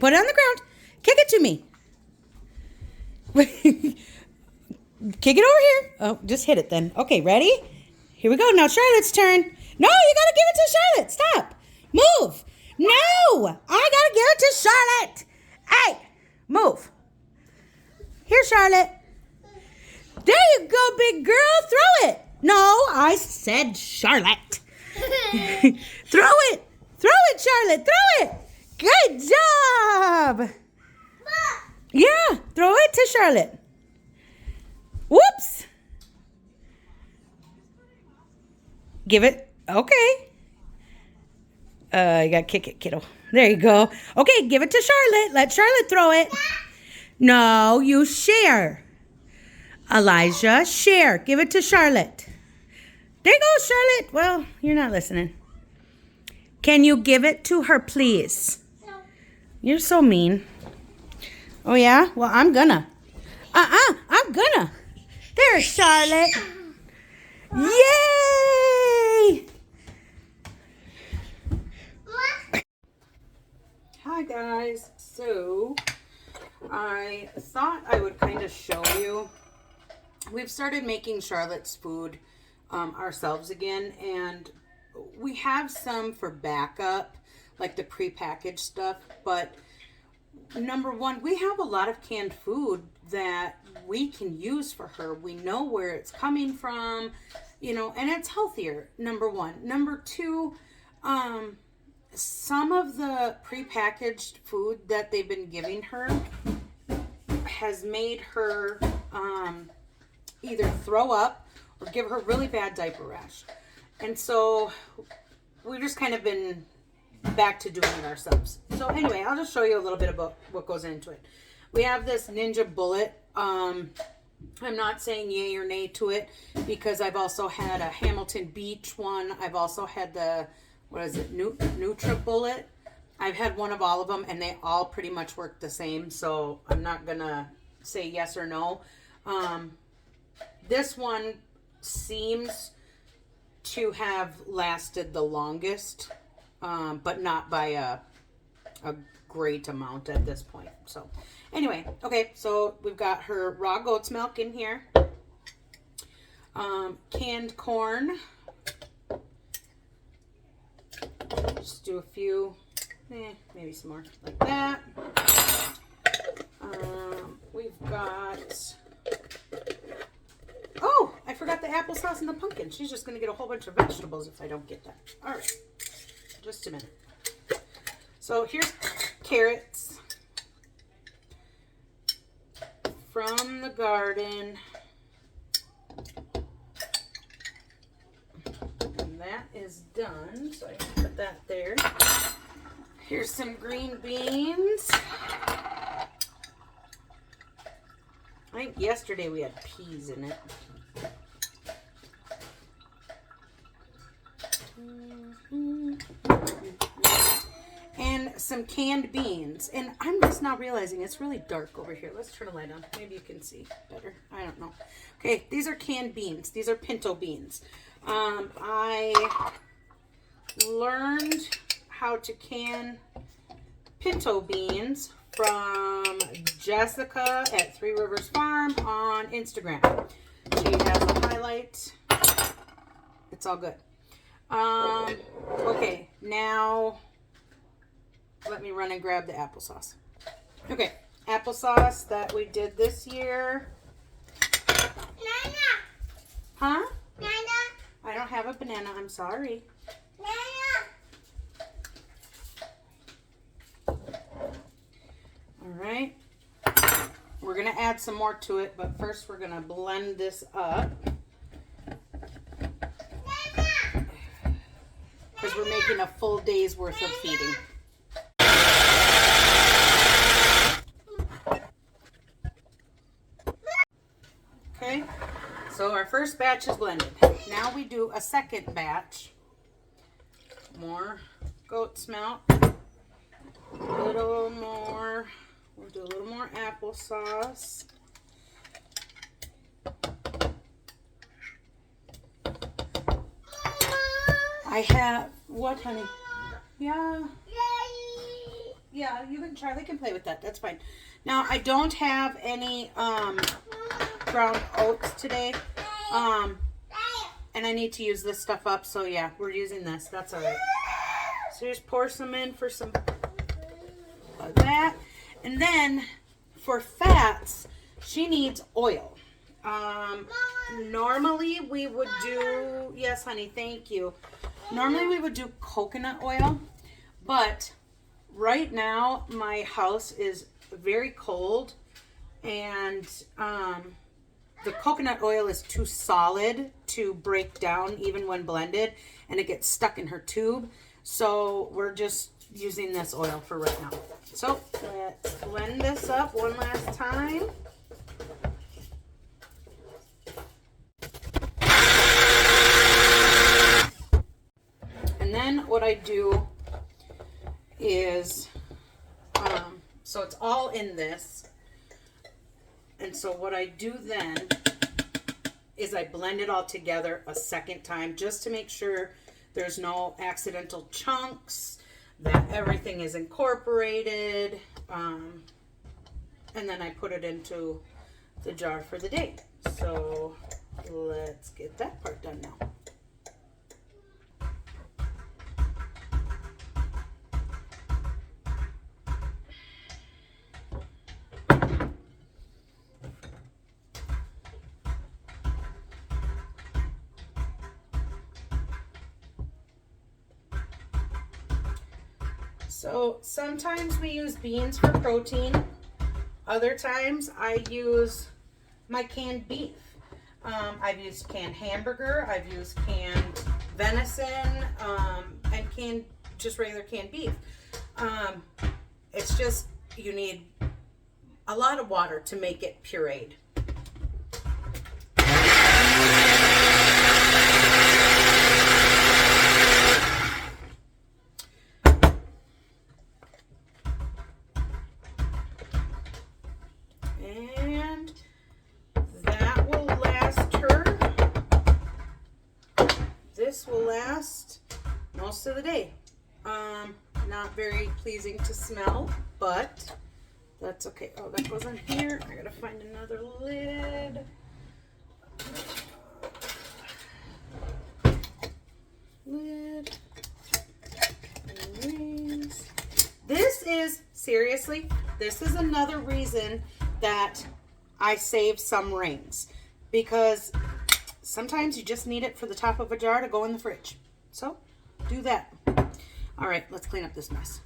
put it on the ground. Kick it to me. Kick it over here. Oh, just hit it then. Okay, ready? Here we go. Now Charlotte's turn. No, you gotta give it to Charlotte. Stop. Move. No, I gotta give it to Charlotte. Hey, move. Here, Charlotte. There you go, big girl. Throw it. No, I said Charlotte. Throw it. Throw it, Charlotte. Throw it. Good job. Yeah, throw it to Charlotte. Whoops. Give it. Okay. You got to kick it, kiddo. There you go. Okay, give it to Charlotte. Let Charlotte throw it. No, you share. Elijah, share. Give it to Charlotte. There you go, Charlotte. Well, you're not listening. Can you give it to her, please? No. You're so mean. Oh, yeah? Well, I'm gonna. I'm gonna. There's Charlotte. Yay! Hi, guys. So, I thought I would kind of show you. We've started making Charlotte's food ourselves again, and we have some for backup, like the prepackaged stuff, but number one, we have a lot of canned food that we can use for her. We know where it's coming from, you know, and it's healthier, number one. Number two, some of the prepackaged food that they've been giving her has made her either throw up or give her really bad diaper rash. And so we've just kind of been back to doing it ourselves. So anyway, I'll just show you a little bit about what goes into it. We have this Ninja Bullet. I'm not saying yay or nay to it because I've also had a Hamilton Beach one. I've also had the, what is it, NutriBullet. I've had one of all of them, and they all pretty much work the same. So I'm not going to say yes or no. This one seems to have lasted the longest, but not by a great amount at this point. So anyway, okay, so we've got her raw goat's milk in here, canned corn, just do a few, maybe some more like that. We've got, oh, I forgot the applesauce and the pumpkin. She's just going to get a whole bunch of vegetables if I don't get that. All right, just a minute. So here's carrots from the garden. And that is done, so I can put that there. Here's some green beans. I think yesterday we had peas in it. And some canned beans. And I'm just now realizing it's really dark over here. Let's turn the light on. Maybe you can see better. I don't know. Okay, these are canned beans. These are pinto beans. I learned how to can pinto beans from Jessica at Three Rivers Farm on Instagram. She has a highlight. It's all good. Okay, now let me run and grab the applesauce. Okay, applesauce that we did this year. Banana. Huh? Banana. I don't have a banana, I'm sorry. Banana. All right. We're going to add some more to it, but first we're going to blend this up. Because we're making a full day's worth of feeding. Okay, so our first batch is blended. Now we do a second batch. More goat's milk. A little more. We'll do a little more applesauce. I have, what, honey? Yeah. Yeah, Charlie can play with that. That's fine. Now I don't have any ground oats today. And I need to use this stuff up, so yeah, we're using this. That's all right. So just pour some in for some of that. And then for fats, she needs oil. Normally we would do, yes, honey, thank you. Normally we would do coconut oil, but right now my house is very cold and the coconut oil is too solid to break down even when blended, and it gets stuck in her tube. So we're just using this oil for right now. So let's blend this up one last time. And then what I do is, so it's all in this. And so what I do then is I blend it all together a second time just to make sure there's no accidental chunks, that everything is incorporated. And then I put it into the jar for the day. So let's get that part done now. So sometimes we use beans for protein. Other times I use my canned beef. I've used canned hamburger. I've used canned venison and just regular canned beef. It's just, you need a lot of water to make it pureed. And that will last her. This will last most of the day. Not very pleasing to smell, but that's okay. Oh, that goes on here. I gotta find another lid. Lid. And rings. This is, seriously, this is another reason that I save some rings, because sometimes you just need it for the top of a jar to go in the fridge. So do that. All right, let's clean up this mess.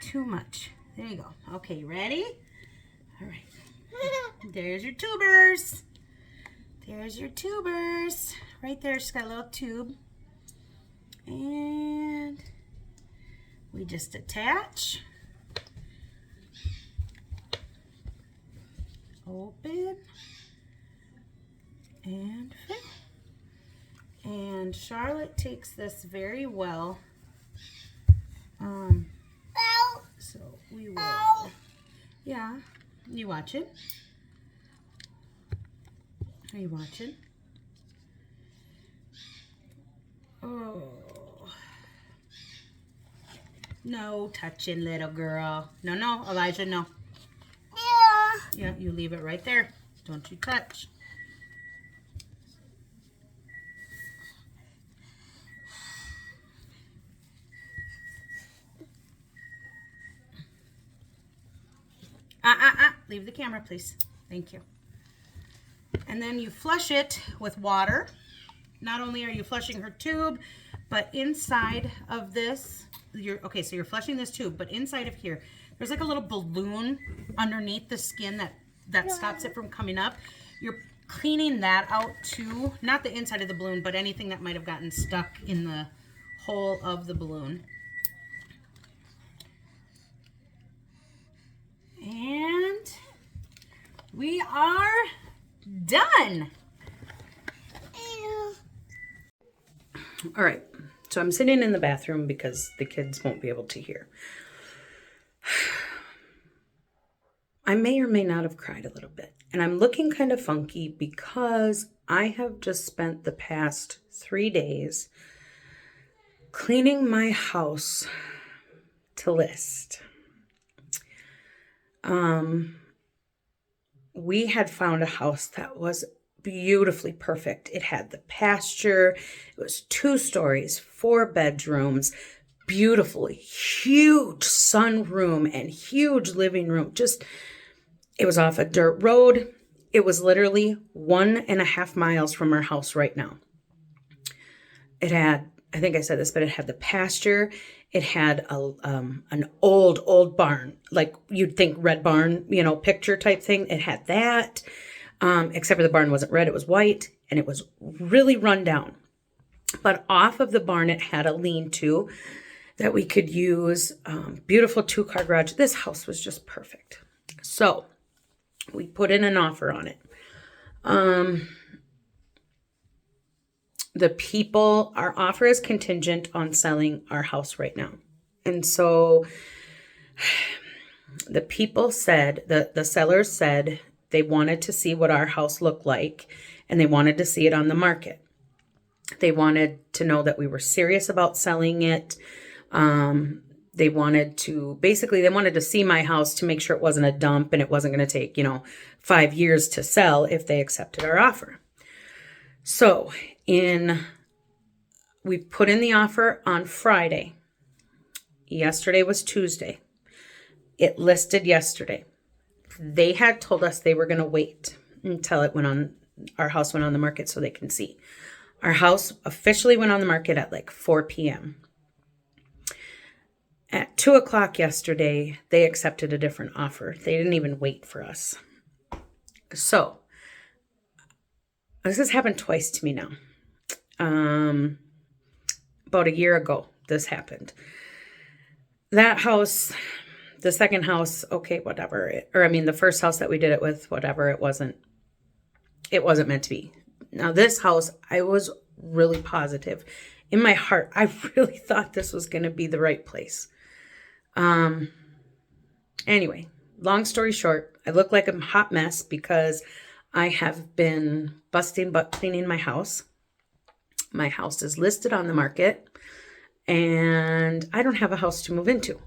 Too much. There you go. Okay, ready? All right. There's your tubers. There's your tubers. Right there, she's got a little tube. And we just attach. Open. And fit. And Charlotte takes this very well. So we will, yeah, you watch it? Are you watching? Oh, no touching, little girl. No, no, Elijah, no. Yeah, you leave it right there. Don't you touch. Leave the camera, please. Thank you. And then you flush it with water. not only are you flushing her tube, but inside of this, so you're flushing this tube, but inside of here, there's like a little balloon underneath the skin that stops it from coming up. You're cleaning that out too. Not the inside of the balloon, but anything that might have gotten stuck in the hole of the balloon. And we are done. All right, so I'm sitting in the bathroom because the kids won't be able to hear. I may or may not have cried a little bit, and I'm looking kind of funky because I have just spent the past 3 days cleaning my house to list. We had found a house that was beautifully perfect. It had the pasture. It was 2 stories, 4 bedrooms, beautifully huge sunroom and huge living room. It was off a dirt road. It was literally 1.5 miles from our house right now. It had, I think I said this, but it had the pasture. It had an old barn, like you'd think red barn, picture type thing. It had that, except for the barn wasn't red, it was white, and it was really run down. But off of the barn, it had a lean-to that we could use. Beautiful 2-car garage. This house was just perfect. So we put in an offer on it. Our offer is contingent on selling our house right now. And so the people said, the sellers said they wanted to see what our house looked like, and they wanted to see it on the market. They wanted to know that we were serious about selling it. They wanted to see my house to make sure it wasn't a dump and it wasn't going to take, 5 years to sell if they accepted our offer. So we put in the offer on Friday. Yesterday was Tuesday. It listed yesterday. They had told us they were going to wait until our house went on the market so they can see. Our house officially went on the market at like 4 p.m. At 2 o'clock yesterday, they accepted a different offer. They didn't even wait for us. So this has happened twice to me now. About a year ago, this happened. That house, the second house, okay, whatever. The first house that we did it with, whatever, it wasn't meant to be. Now this house, I was really positive. In my heart, I really thought this was going to be the right place. Anyway, long story short, I look like a hot mess because I have been busting butt cleaning my house. My house is listed on the market, and I don't have a house to move into.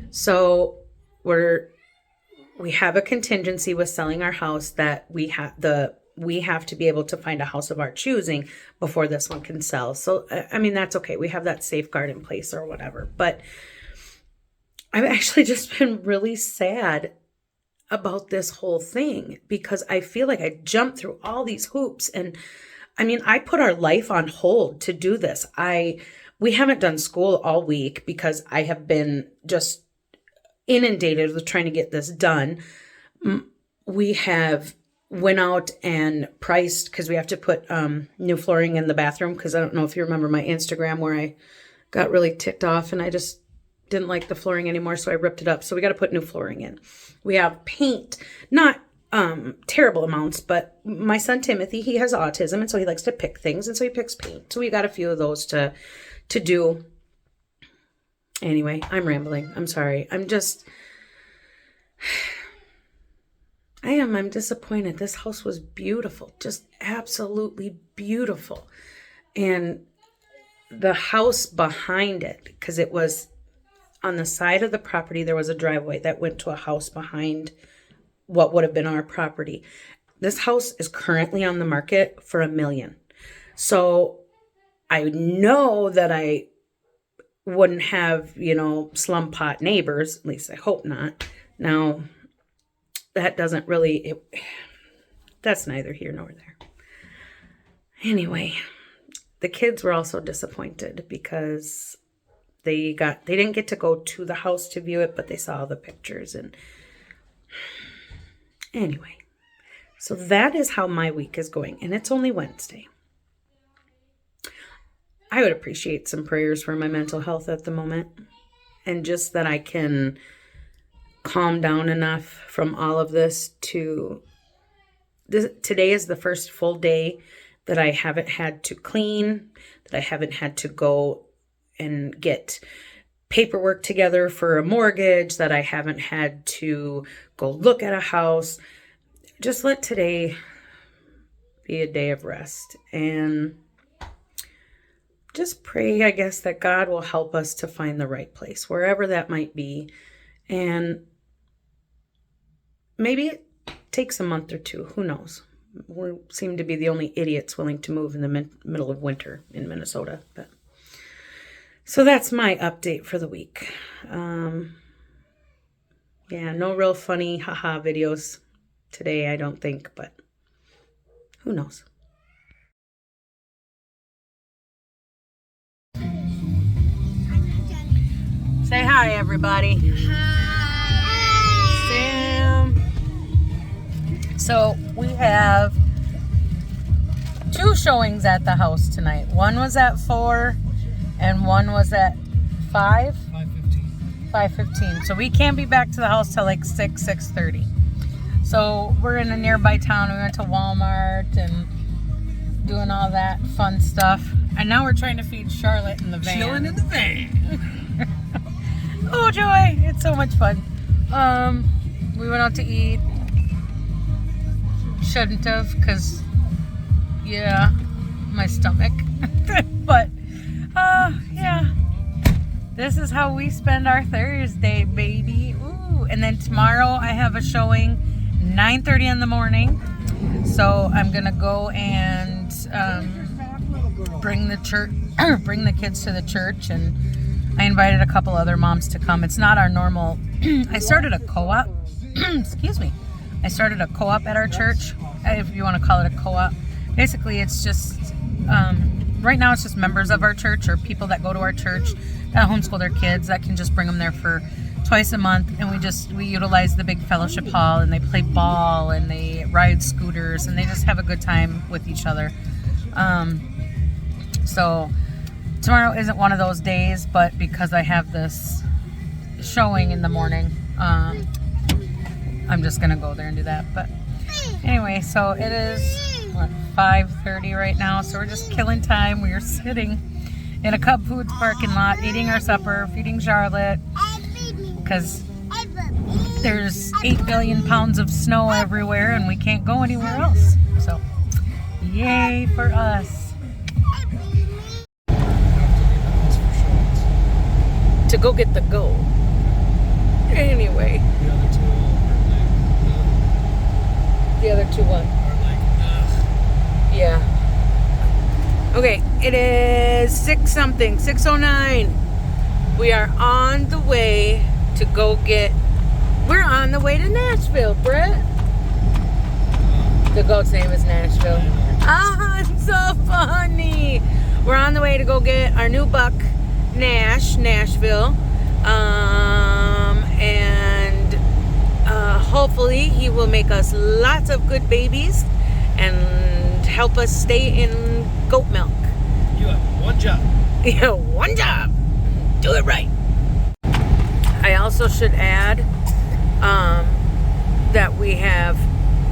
So we have a contingency with selling our house that we have to be able to find a house of our choosing before this one can sell. So, that's okay. We have that safeguard in place or whatever. But I've actually just been really sad about this whole thing because I feel like I jumped through all these hoops. And I put our life on hold to do this. We haven't done school all week because I have been just inundated with trying to get this done. We have went out and priced because we have to put new flooring in the bathroom because I don't know if you remember my Instagram where I got really ticked off and I just didn't like the flooring anymore, so I ripped it up. So we got to put new flooring in. We have paint, not terrible amounts, but my son Timothy, he has autism, and so he likes to pick things, and so he picks paint. So we got a few of those to do. Anyway, I'm rambling. I'm sorry. I'm disappointed. This house was beautiful, just absolutely beautiful. And the house behind it, because it was on the side of the property, there was a driveway that went to a house behind what would have been our property. This house is currently on the market for $1 million. So I know that I wouldn't have, slum pot neighbors. At least I hope not. Now, that doesn't really, that's neither here nor there. Anyway, the kids were also disappointed because they didn't get to go to the house to view it, but they saw the pictures. And anyway, so that is how my week is going, and it's only Wednesday. I would appreciate some prayers for my mental health at the moment, and just that I can calm down enough from all of this to today is the first full day that I haven't had to clean, that I haven't had to go and get paperwork together for a mortgage, that I haven't had to go look at a house. Just let today be a day of rest, and just pray, I guess, that God will help us to find the right place, wherever that might be. And maybe it takes a month or two. Who knows? We seem to be the only idiots willing to move in the middle of winter in Minnesota. But so that's my update for the week. Yeah, no real funny haha videos today, I don't think, but who knows? Say hi, everybody. Hi. Sam. So we have 2 showings at the house tonight. One was at 4 and one was at 5? 5:15. So we can't be back to the house till like 6:30. So we're in a nearby town. We went to Walmart and doing all that fun stuff. And now we're trying to feed Charlotte in the van. Chilling in the van. Oh joy, it's so much fun. We went out to eat. Shouldn't have, because yeah, my stomach. But yeah, this is how we spend our Thursday, baby. Ooh. And then tomorrow I have a showing 9:30 in the morning, so I'm gonna go and bring the kids to the church. And I invited a couple other moms to come. It's not our normal. I started a co-op. Excuse me. I started a co-op at our church, if you want to call it a co-op. Basically, it's just, right now it's just members of our church or people that go to our church that homeschool their kids that can just bring them there for twice a month. And we utilize the big fellowship hall, and they play ball and they ride scooters and they just have a good time with each other. So tomorrow isn't one of those days, but because I have this showing in the morning, I'm just gonna go there and do that. But anyway, so it is 5:30 right now, so we're just killing time. We are sitting in a Cub Foods parking lot eating our supper, feeding Charlotte, because there's 8 billion pounds of snow everywhere and we can't go anywhere else. So yay for us. To go get the gold. Anyway. The other two what? Yeah. Okay, it is 6:09. We are on the way to go get. We're on the way to Nashville, Brett. The goat's name is Nashville. Ah, it's so funny. We're on the way to go get our new buck, Nashville. And hopefully he will make us lots of good babies and help us stay in goat milk. You have one job. Yeah, one job. Do it right. I also should add that we have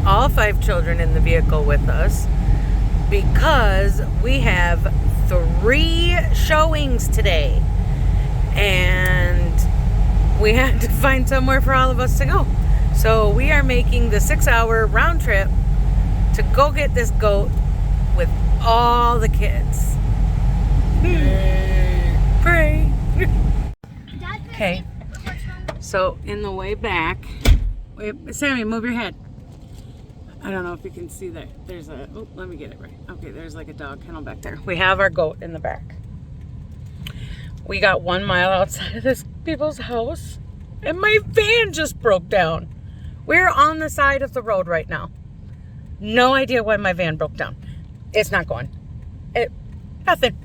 all 5 children in the vehicle with us because we have 3 showings today. And we had to find somewhere for all of us to go. So we are making the 6-hour round trip to go get this goat with all the kids. Pray. Okay. So in the way back, Sammy, move your head. I don't know if you can see that. There's a, oh, let me get it right. Okay, there's like a dog kennel back there. We have our goat in the back. We got 1 mile outside of this people's house and my van just broke down. We're on the side of the road right now. No idea why my van broke down. It's not going. I Nothing.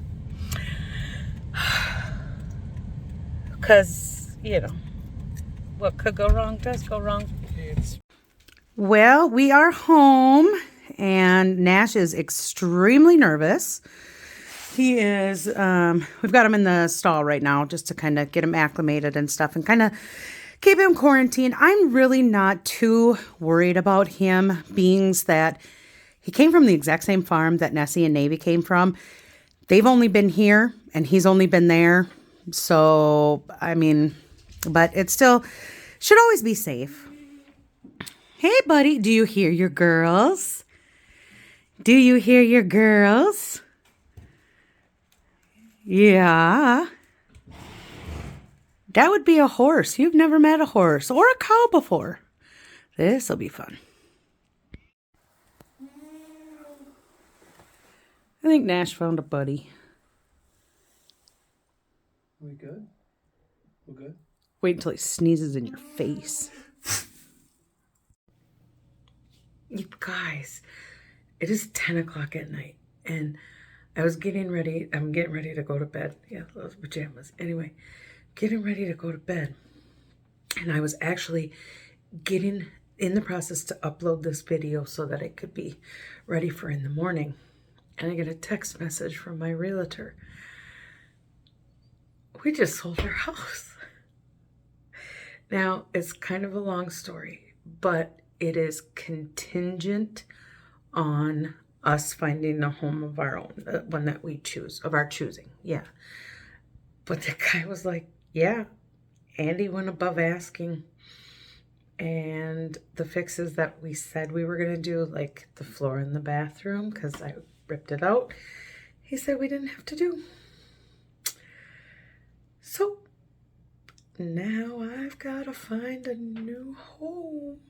Because, you know, what could go wrong does go wrong. Well, we are home, and Nash is extremely nervous. He is, we've got him in the stall right now just to kind of get him acclimated and stuff and kind of keep him quarantined. I'm really not too worried about him, being that he came from the exact same farm that Nessie and Navy came from. They've only been here, and he's only been there. So, I mean, but it still should always be safe. Hey, buddy, do you hear your girls? Do you hear your girls? Yeah. That would be a horse. You've never met a horse or a cow before. This will be fun. I think Nash found a buddy. We good? We good? Wait until he sneezes in your face. You guys, it is 10 o'clock at night, and I was getting ready. I'm getting ready to go to bed. Yeah, those pajamas. Anyway, getting ready to go to bed. And I was actually getting in the process to upload this video so that it could be ready for in the morning. And I get a text message from my realtor. We just sold our house. Now, it's kind of a long story, but it is contingent on us finding a home of our own, one that we choose, of our choosing. Yeah. But the guy was like, yeah. Andy went above asking. And the fixes that we said we were going to do, like the floor in the bathroom, because I ripped it out, he said we didn't have to do. So now I've got to find a new home.